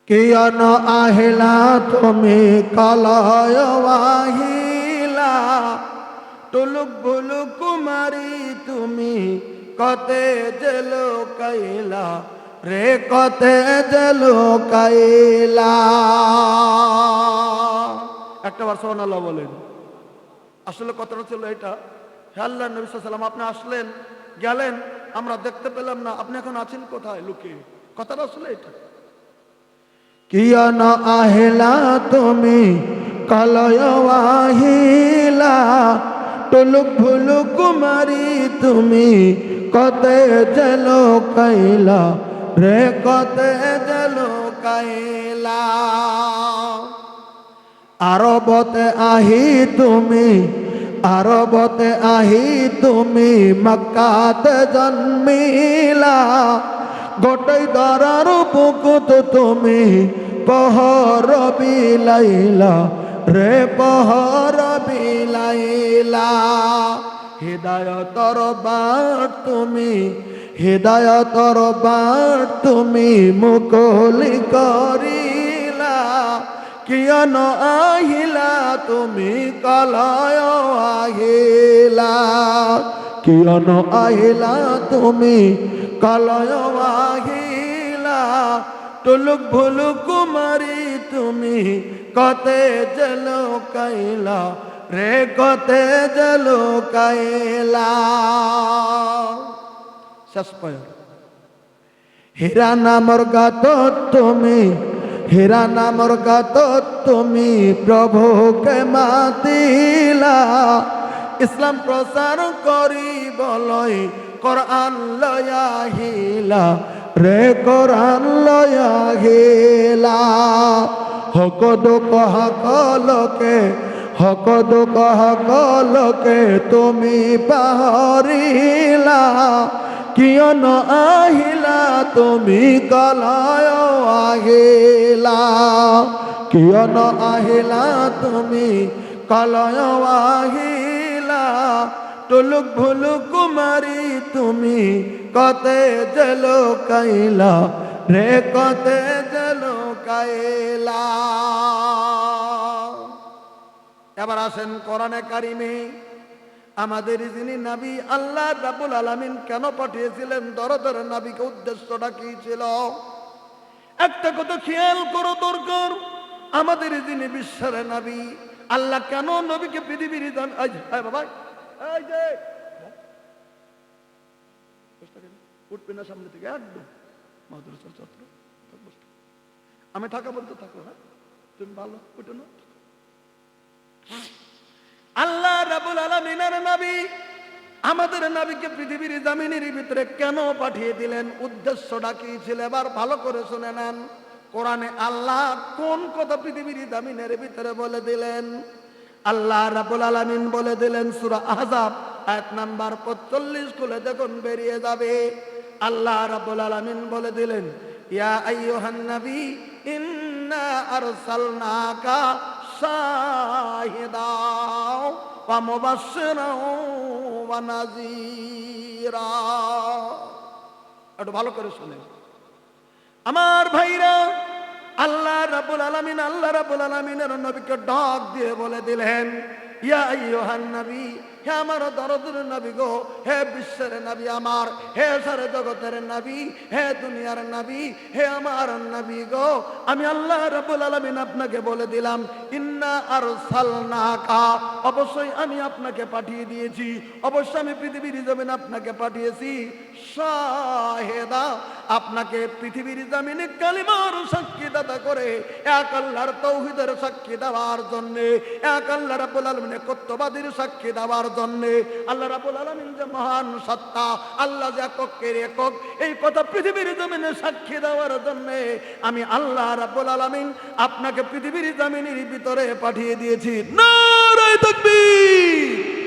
কিয়ন আহিলা তুমি কলয় আহিলা, টুলুক ভুলুক কুমারী তুমি কতে জেলো কাইলা রে, কতে জেলো কাইলা। একটাবার সুবহানাল্লাহ বলেন। আসলে কথাটা ছিল এটা, হে আল্লাহর নবী সাল্লাল্লাহু আলাইহি ওয়াসাল্লাম, আপনি আসলেন গেলেন, আমরা দেখতে পেলাম না, আপনি এখন আছেন কোথায় লুকিয়ে? কথাটা আসলে এটা। কিয়ন আহিলা তুমি কলয় আহিলা, টুলুক ভুলুক কুমারী তুমি কতে জেলো কাইলা রে, কতে জেলো কাইলা। আরবতে আহি তুমি, আরবতে আহি তুমি মক্কাতে জন্মিলা, গোটাই দরার বুকুত তুমি পহর বিলাইলা রে, পহর বিলাইলা। হৃদয়তর বার তুমি, হৃদয়তর বার তুমি মুকলি করিলা, কিয়ন আহিলা তুমি কলয় আহিলা, কিয়ন আহিলা তুমি কলয় আহিলা, টুলুক ভুলুক কুমারী তুমি কতে জেলো কাইলা রে, কতে জেলো কাইলা। শেষ পয় হীরা নামর গাত তুমি, হীরা নামর গাত তুমি প্রভুকে মাতিলা, ইসলাম প্রচার করি বলয় কোরআন লয়া হিলা রে, কোরআন লয়া হিলা। হক দুঃখ হকলকে, হক দুঃখ হকলকে তুমি পাহরিলা, কিয়ন আহিলা তুমি কলয় আহিলা, কিয়ন আহিলা তুমি কলয় আহিলা, টুলুক ভুলুক কুমারী তুমি কতে জেলো কাইলা রে, কতে জেলো কাইলা। এবার আসেন কোরআনে কারিমে আমাদের যিনি নবী আল্লাহ রাব্বুল আলামিন কেন পাঠিয়েছিলেন, দরদের নবীকে উদ্দেশ্যটা কি ছিল? একটা কথা খেয়াল করো দরকার, আমাদের যিনি বিশ্বের নবী আল্লাহ কেন নবীকে পৃথিবীর বাবা এই যে উঠবে না সামনে থেকে একদম মাদ্রাসার ছাত্র, আমি থাকা বলতে থাকো, হ্যাঁ তুমি ভালো উঠো না। আল্লাহ রাব্বুল আলামিনের নবী আমাদের নবীকে পৃথিবীর জমিনের ভিতরে কেন পাঠিয়ে দিলেন, উদ্দেশ্যটা কি ছিল? এবার ভালো করে শুনে নেন, কোরআনে আল্লাহ কোন কথা পৃথিবীর জমিনের ভিতরে বলে দিলেন। আল্লাহ রাব্বুল আলামিন বলে দিলেন সূরা আহজাব আয়াত নাম্বার 45, খুলে দেখুন বেরিয়ে যাবে। আল্লাহ রাব্বুল আলামিন বলে দিলেন, ইয়া আইয়ুহান নবী ইন্না আরসালনাকা শাহিদা ওয়া মুবাশশিরাও ওয়া নাযীরা। একটু ভালো করে শুনেন আমার ভাইরা, আল্লাহ রাব্বুল আলামিন, আল্লাহ রাব্বুল আলামিনের নবীকে ডাক দিয়ে বলে দিলেন, ইয়া আইয়ুহান নবী, হে আমার দরদের নবী গো, হে বিশ্বের নবী আমার, হে সারা জগতের নবী, হে দুনিয়ার নবী, হে আমার নবী গো, আমি আল্লাহ রাব্বুল আলামিন আপনাকে বলে দিলাম, ইন্না আরসালনাকা, অবশ্যই আমি আপনাকে পাঠিয়ে দিয়েছি, অবশ্যই আমি পৃথিবীর জমিনে আপনাকে পাঠিয়েছি শাহিদা, আপনাকে পৃথিবীর জমিনে কালিমার সাক্ষীদাতা করে এক আল্লাহর তাওহীদের সাক্ষী দেওয়ার জন্য, এক আল্লাহ রাব্বুল আলামিনের কর্তৃত্ববাদীর সাক্ষী দেওয়ার জন্য, আল্লাহ রাব্বুল আলামিন যে মহান সত্তা, আল্লাহ যে একের একক, এই কথা পৃথিবীর জমিনে সাক্ষী দেওয়ার জন্য আমি আল্লাহ রাব্বুল আলামিন আপনাকে পৃথিবীর জমিনের ভিতরে পাঠিয়ে দিয়েছি। নারায়ে তাকবীর।